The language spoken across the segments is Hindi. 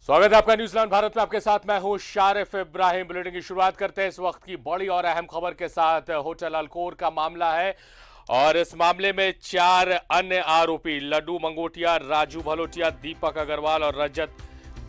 स्वागत है आपका न्यूजीलैंड भारत में। आपके साथ मैं हूं शारिफ इब्राहिम। बुलेटिन की शुरुआत करते हैं इस वक्त की बड़ी और अहम खबर के साथ। होटल अल्कोर का मामला है और इस मामले में 4 अन्य आरोपी लड्डू मंगोटिया, राजू भलोटिया, दीपक अग्रवाल और रजत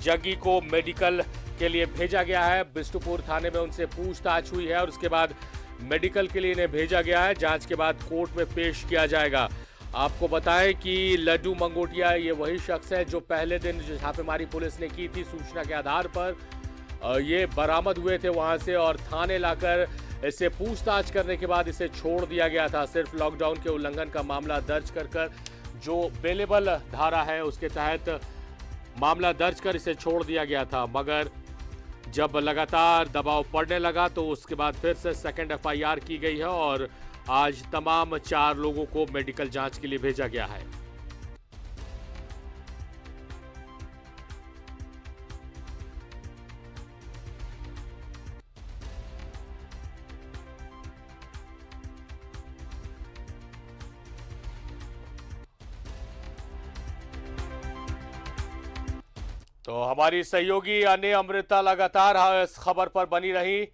जग्गी को मेडिकल के लिए भेजा गया है। बिष्टुपुर थाने में उनसे पूछताछ हुई है और उसके बाद मेडिकल के लिए इन्हें भेजा गया है। जांच के बाद कोर्ट में पेश किया जाएगा। आपको बताएं कि लड्डू मंगोटिया ये वही शख्स है जो पहले दिन जो छापेमारी पुलिस ने की थी सूचना के आधार पर ये बरामद हुए थे वहां से और थाने लाकर इसे पूछताछ करने के बाद इसे छोड़ दिया गया था। सिर्फ लॉकडाउन के उल्लंघन का मामला दर्ज कर जो बेलेबल धारा है उसके तहत मामला दर्ज कर इसे छोड़ दिया गया था, मगर जब लगातार दबाव पड़ने लगा तो उसके बाद फिर से सेकंड एफआईआर की गई है और आज तमाम 4 लोगों को मेडिकल जांच के लिए भेजा गया है। तो हमारी सहयोगी अने अमृता लगातार इस खबर पर बनी रही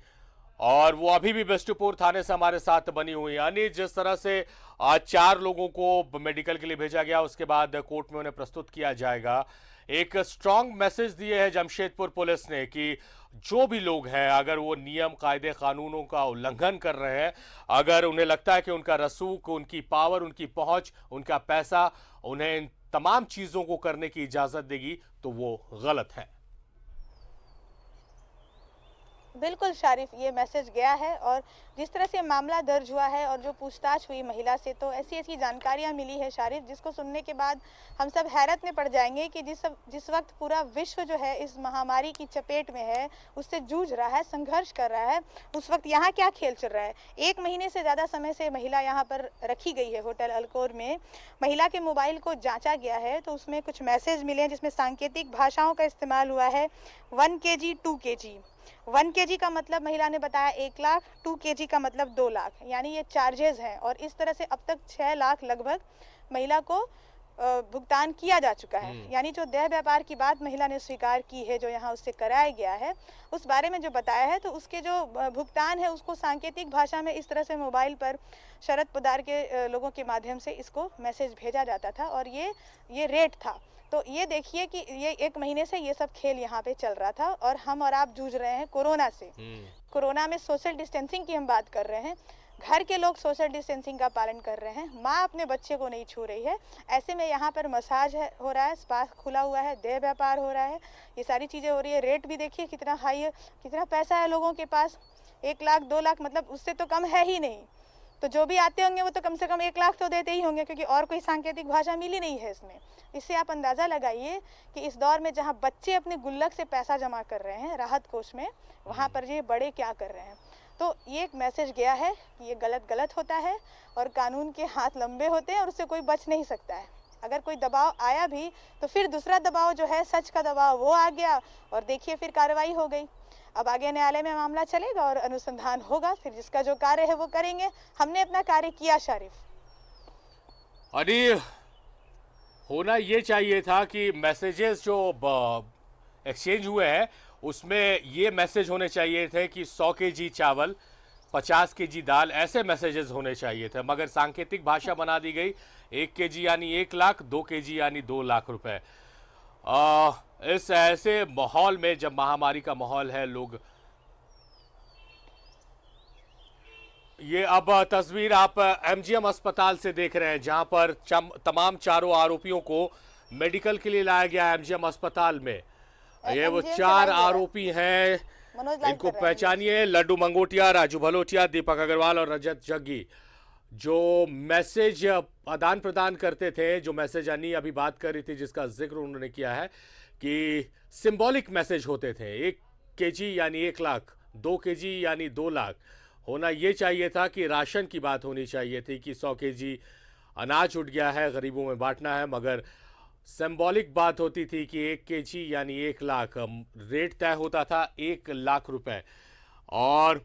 और वो अभी भी बिष्टुपुर थाने से हमारे साथ बनी हुई है। अनी, जिस तरह से आज 4 लोगों को मेडिकल के लिए भेजा गया उसके बाद कोर्ट में उन्हें प्रस्तुत किया जाएगा, एक स्ट्रांग मैसेज दिए है जमशेदपुर पुलिस ने कि जो भी लोग हैं अगर वो नियम कायदे कानूनों का उल्लंघन कर रहे हैं, अगर उन्हें लगता है कि उनका रसूख, उनकी पावर, उनकी पहुंच, उनका पैसा उन्हें इन तमाम चीजों को करने की इजाजत देगी तो वो गलत है। बिल्कुल शारिफ, ये मैसेज गया है और जिस तरह से मामला दर्ज हुआ है और जो पूछताछ हुई महिला से, तो ऐसी ऐसी जानकारियां मिली है शारिफ, जिसको सुनने के बाद हम सब हैरत में पड़ जाएंगे कि जिस वक्त पूरा विश्व जो है इस महामारी की चपेट में है, उससे जूझ रहा है, संघर्ष कर रहा है, उस वक्त यहाँ क्या खेल चल रहा है। 1 महीने से ज़्यादा समय से महिला यहाँ पर रखी गई है होटल अल्कोर में। महिला के मोबाइल को जाँचा गया है तो उसमें कुछ मैसेज मिले हैं जिसमें सांकेतिक भाषाओं का इस्तेमाल हुआ है। 1 kg 2 kg, 1 kg का मतलब महिला ने बताया 1 लाख, 2 kg का मतलब 2 लाख, यानी ये चार्जेस हैं। और इस तरह से अब तक 6 लाख लगभग महिला को भुगतान किया जा चुका है। यानी जो देह व्यापार की बात महिला ने स्वीकार की है, जो यहाँ उससे कराया गया है, उस बारे में जो बताया है, तो उसके जो भुगतान है उसको सांकेतिक भाषा में इस तरह से मोबाइल पर शरद पोद्दार के लोगों के माध्यम से इसको मैसेज भेजा जाता था और ये रेट था। तो ये देखिए कि ये 1 महीने से ये सब खेल यहाँ पे चल रहा था और हम और आप जूझ रहे हैं कोरोना से। कोरोना में सोशल डिस्टेंसिंग की हम बात कर रहे हैं, घर के लोग सोशल डिस्टेंसिंग का पालन कर रहे हैं, माँ अपने बच्चे को नहीं छू रही है। ऐसे में यहाँ पर मसाज हो रहा है, स्पा खुला हुआ है, देह व्यापार हो रहा है, ये सारी चीज़ें हो रही है। रेट भी देखिए कितना हाई है, कितना पैसा है लोगों के पास। 1 लाख 2 लाख मतलब उससे तो कम है ही नहीं। तो जो भी आते होंगे वो तो कम से कम 1 लाख तो देते ही होंगे, क्योंकि और कोई सांकेतिक भाषा मिली नहीं है इसमें। इससे आप अंदाज़ा लगाइए कि इस दौर में जहाँ बच्चे अपने गुल्लक से पैसा जमा कर रहे हैं राहत कोष में, वहाँ पर ये बड़े क्या कर रहे हैं। तो ये एक मैसेज गया है कि ये गलत होता है और कानून के हाथ लंबे होते हैं और उससे कोई बच नहीं सकता है। अगर कोई दबाव आया भी तो फिर दूसरा दबाव जो है, सच का दबाव, वो आ गया और देखिए फिर कार्रवाई हो गई। अब आगे न्यायालय में मामला चलेगा और अनुसंधान होगा, फिर जिसका जो कार्य है वो करेंगे। हमने अपना कार्य किया शारिफ। अरे, होना ये चाहिए था कि मैसेजेस जो एक्सचेंज हुए हैं उसमें ये मैसेज होने चाहिए थे कि 100 kg चावल, 50 kg दाल, ऐसे मैसेजेस होने चाहिए थे, मगर सांकेतिक भाषा बना दी गई। 1 kg यानी 1 लाख, 2 kg यानी 2 लाख रुपए। इस ऐसे माहौल में, जब महामारी का माहौल है, लोग ये अब तस्वीर आप एमजीएम अस्पताल से देख रहे हैं जहां पर तमाम 4 आरोपियों को मेडिकल के लिए लाया गया एमजीएम अस्पताल में। ये वो 4 आरोपी हैं, इनको पहचानिए। लड्डू मंगोटिया, राजू भलोटिया, दीपक अग्रवाल और रजत जग्गी, जो मैसेज आदान प्रदान करते थे, जो मैसेज अनी अभी बात कर रही थी जिसका जिक्र उन्होंने किया है कि सिंबॉलिक मैसेज होते थे। 1 kg यानी 1 लाख, 2 kg यानी 2 लाख। होना ये चाहिए था कि राशन की बात होनी चाहिए थी कि 100 kg अनाज उठ गया है, गरीबों में बांटना है, मगर सिंबॉलिक बात होती थी कि 1 kg यानी 1 लाख। रेट तय होता था 1 लाख रुपए और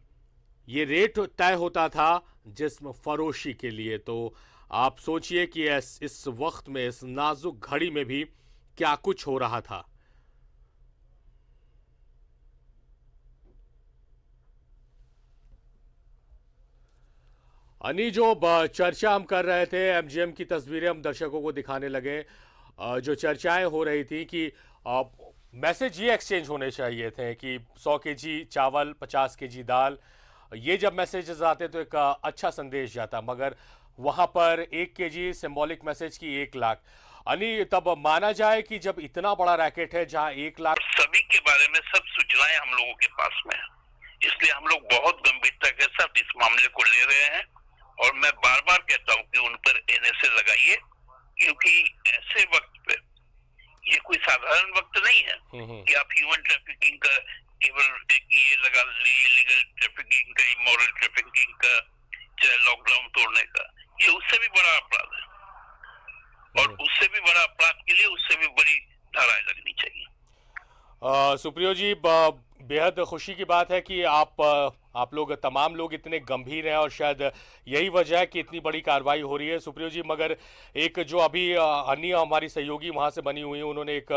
ये रेट तय होता था जिस्म फरोशी के लिए। तो आप सोचिए कि इस वक्त में, इस नाजुक घड़ी में भी क्या कुछ हो रहा था। अनि जो चर्चा हम कर रहे थे, एमजीएम की तस्वीरें हम दर्शकों को दिखाने लगे। जो चर्चाएं हो रही थी कि मैसेज ये एक्सचेंज होने चाहिए थे कि 100 केजी चावल, 50 केजी दाल, ये जब मैसेजेस आते तो एक अच्छा संदेश जाता, मगर वहां पर 1 केजी सिंबॉलिक मैसेज की 1 लाख। अनि तब माना जाए कि जब इतना बड़ा रैकेट है जहां 1 लाख सभी के बारे में सब सूचनाएं हम लोगों के पास में है, इसलिए हम लोग बहुत गंभीरता के साथ इस मामले को ले रहे हैं। और मैं बार बार कहता हूं कि उन पर एनएसए लगाइए, क्योंकि ऐसे वक्त पे ये कोई साधारण वक्त नहीं है कि आप ह्यूमन ट्रैफिकिंग का केवल एक ये लगा लीगल ट्रैफिकिंग का, इमोरल ट्रैफिकिंग का, चाहे लॉकडाउन तोड़ने का, ये उससे भी बड़ा अपराध है। और उससे भी बड़ा अपराध के लिए उससे भी बड़ी धाराएं लगनी चाहिए। सुप्रियो जी, बेहद खुशी की बात है कि आप लोग, तमाम लोग इतने गंभीर हैं और शायद यही वजह है कि इतनी बड़ी कार्रवाई हो रही है। सुप्रियो जी, मगर एक जो अभी अन्य हमारी सहयोगी वहां से बनी हुई है, उन्होंने एक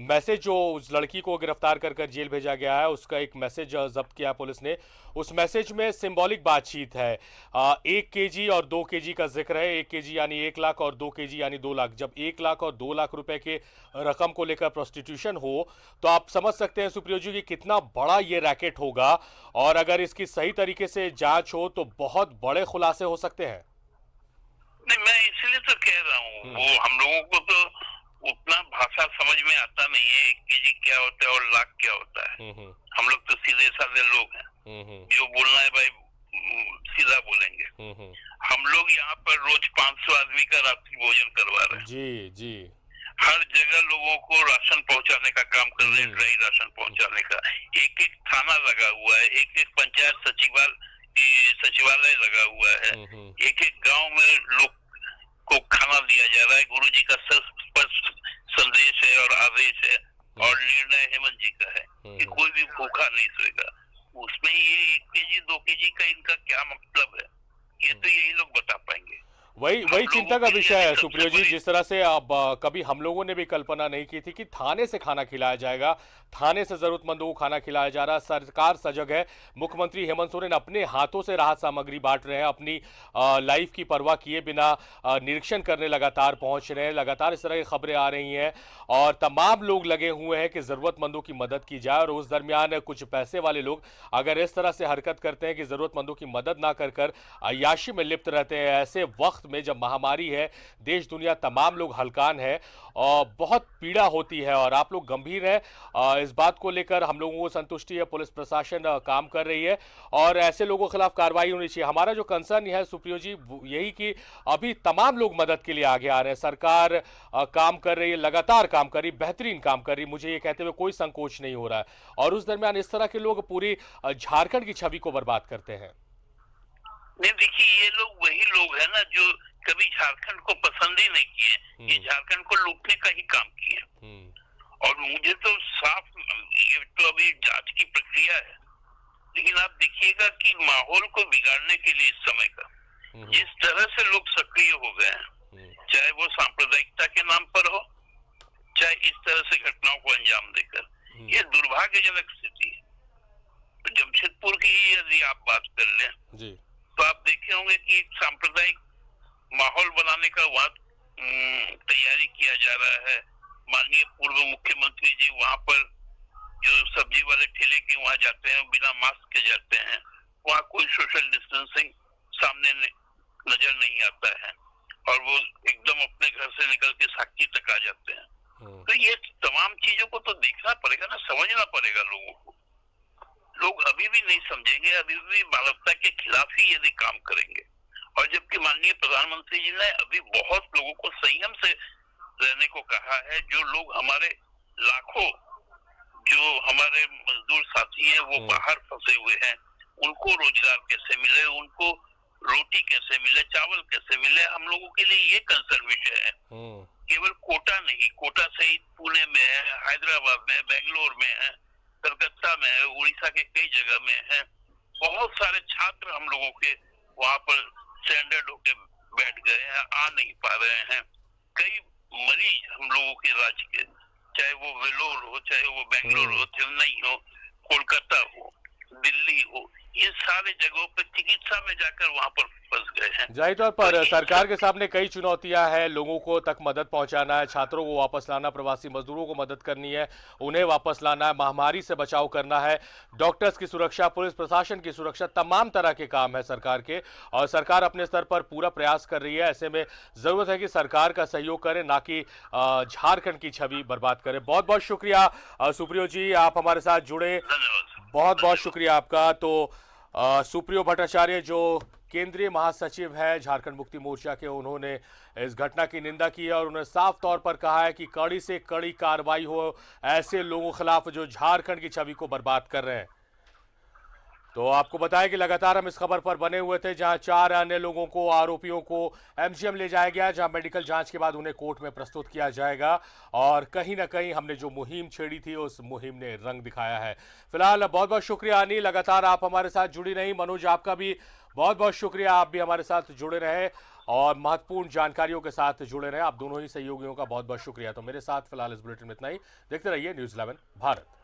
मैसेज जो उस लड़की को गिरफ्तार कर जेल भेजा गया है, उसका एक मैसेज जब्त किया पुलिस ने। उस मैसेज में सिंबॉलिक बातचीत है। 1 केजी और 2 केजी का जिक्र है। 1 केजी यानी 1 लाख और 2 केजी यानी 2 लाख। जब 1 लाख और 2 लाख रुपए के रकम को लेकर प्रोस्टिट्यूशन हो तो आप समझ सकते हैं सुप्रियो जी कि कितना बड़ा ये रैकेट होगा, और अगर इसकी सही तरीके से जांच हो तो बहुत बड़े खुलासे हो सकते हैं। नहीं, मैं इसलिए तो कह रहा हूँ, वो हम लोगों को तो उतना भाषा समझ में आता नहीं है, 1 केजी क्या होता है और लाख क्या होता है। हम लोग तो सीधे साधे लोग हैं, जो बोलना है भाई सीधा बोलेंगे। हम लोग यहाँ पर रोज 500 आदमी का रात्रि भोजन करवा रहे हैं। जी जी। हर जगह लोगों को राशन पहुंचाने का काम कर रहे हैं, ड्राई राशन पहुंचाने का। एक एक थाना लगा हुआ है, एक एक पंचायत सचिवालय लगा हुआ है, एक एक गांव में लोग को खाना दिया जा रहा है। गुरुजी का स्पष्ट संदेश है और आदेश है, और निर्णय हेमंत जी का है कि कोई भी भूखा नहीं सोएगा। उसमें ये 1 केजी 2 केजी का इनका क्या मतलब है, ये तो यही लोग बता पाएंगे। वही चिंता का विषय है सुप्रियो जी। जिस तरह से अब कभी हम लोगों ने भी कल्पना नहीं की थी कि थाने से खाना खिलाया जाएगा, थाने से जरूरतमंदों को खाना खिलाया जा रहा है। सरकार सजग है। मुख्यमंत्री हेमंत सोरेन अपने हाथों से राहत सामग्री बांट रहे हैं, अपनी लाइफ की परवाह किए बिना निरीक्षण करने लगातार पहुंच रहे हैं। लगातार इस तरह की खबरें आ रही हैं और तमाम लोग लगे हुए हैं कि जरूरतमंदों की मदद की जाए। और उस दरमियान कुछ पैसे वाले लोग अगर इस तरह से हरकत करते हैं कि जरूरतमंदों की मदद ना कर अय्याशी में लिप्त रहते हैं, ऐसे वक्त में जब महामारी है, देश दुनिया तमाम लोग हलकान है और बहुत पीड़ा होती है, और आप लोग गंभीर हैं। इस बात को लेकर हम लोगों को संतुष्टि है, पुलिस प्रशासन काम कर रही है और ऐसे लोगों के खिलाफ कार्रवाई होनी चाहिए। हमारा जो कंसर्न है सुप्रियो जी यही कि अभी तमाम लोग मदद के लिए आगे आ रहे हैं। सरकार काम कर रही है, लगातार काम कर रही, बेहतरीन काम कर रही, मुझे ये कहते हुए कोई संकोच नहीं हो रहा है। और उस दरमियान इस तरह के लोग पूरी झारखंड की छवि को बर्बाद करते हैं। नहीं, देखिए, ये लोग वही लोग हैं ना जो कभी झारखंड को पसंद ही नहीं किए, ये झारखंड को लूटने का ही काम किए। और मुझे तो साफ, ये तो अभी जांच की प्रक्रिया है, लेकिन आप देखिएगा कि माहौल को बिगाड़ने के लिए इस समय का जिस तरह से लोग सक्रिय हो गए हैं, चाहे वो सांप्रदायिकता के नाम पर हो, चाहे इस तरह से घटनाओं को अंजाम देकर, ये दुर्भाग्यजनक स्थिति है। तो जमशेदपुर की ही यदि आप बात कर लें तो आप देखे होंगे कि एक सांप्रदायिक माहौल बनाने का वहां तैयारी किया जा रहा है। माननीय पूर्व मुख्यमंत्री जी वहां पर जो सब्जी वाले ठेले के वहां जाते हैं, बिना मास्क के जाते हैं, वहां कोई सोशल डिस्टेंसिंग सामने नजर नहीं आता है, और वो एकदम अपने घर से निकल के साक्षी तक आ जाते हैं। तो ये तमाम चीजों को तो देखना पड़ेगा ना, समझना पड़ेगा लोगों को। लोग अभी भी नहीं समझेंगे, अभी भी मानवता के खिलाफ ही यदि काम करेंगे। और जबकि माननीय प्रधानमंत्री जी ने अभी बहुत लोगों को संयम से रहने को कहा है। जो लोग हमारे लाखों जो हमारे मजदूर साथी हैं वो बाहर फंसे हुए हैं, उनको रोजगार कैसे मिले, उनको रोटी कैसे मिले, चावल कैसे मिले, हम लोगों के लिए ये कंसर्न विषय है। केवल कोटा नहीं, कोटा सहित पुणे में है, हैदराबाद में, बेंगलोर में है, कलकत्ता में है, उड़ीसा के कई जगह में है। बहुत सारे छात्र हम लोगों के वहां पर स्टैंडर्ड होके बैठ गए हैं, आ नहीं पा रहे हैं। कई मरीज हम लोगों के राज्य के, चाहे वो वेलोर हो, चाहे वो बेंगलोर हो, चेन्नई हो, कोलकाता हो, दिल्ली हो, ये सारे जगहों पर चिकित्सा में जाकर वहां पर फंस गए हैं। जाहिर तौर पर सरकार के सामने कई चुनौतियां हैं, लोगों को तक मदद पहुंचाना है, छात्रों को वापस लाना, प्रवासी मजदूरों को मदद करनी है, उन्हें वापस लाना है, महामारी से बचाव करना है, डॉक्टर्स की सुरक्षा, पुलिस प्रशासन की सुरक्षा, तमाम तरह के काम है सरकार के, और सरकार अपने स्तर पर पूरा प्रयास कर रही है। ऐसे में जरूरत है कि सरकार का सहयोग करे, ना कि झारखंड की छवि बर्बाद करे। बहुत बहुत शुक्रिया सुप्रियो जी, आप हमारे साथ जुड़े, धन्यवाद। बहुत बहुत शुक्रिया आपका। तो सुप्रियो भट्टाचार्य जो केंद्रीय महासचिव है झारखंड मुक्ति मोर्चा के, उन्होंने इस घटना की निंदा की है और उन्होंने साफ तौर पर कहा है कि कड़ी से कड़ी कार्रवाई हो ऐसे लोगों के खिलाफ जो झारखंड की छवि को बर्बाद कर रहे हैं। तो आपको बताया कि लगातार हम इस खबर पर बने हुए थे, जहां 4 अन्य लोगों को, आरोपियों को एमजीएम ले जाया गया, जहां मेडिकल जांच के बाद उन्हें कोर्ट में प्रस्तुत किया जाएगा। और कहीं ना कहीं हमने जो मुहिम छेड़ी थी उस मुहिम ने रंग दिखाया है। फिलहाल बहुत बहुत शुक्रिया अनी, लगातार आप हमारे साथ जुड़ी रही। मनोज, आपका भी बहुत बहुत शुक्रिया, आप भी हमारे साथ जुड़े रहे और महत्वपूर्ण जानकारियों के साथ जुड़े रहे। आप दोनों ही सहयोगियों का बहुत बहुत शुक्रिया। तो मेरे साथ फिलहाल इस बुलेटिन में इतना ही। देखते रहिए न्यूज़ 11 भारत।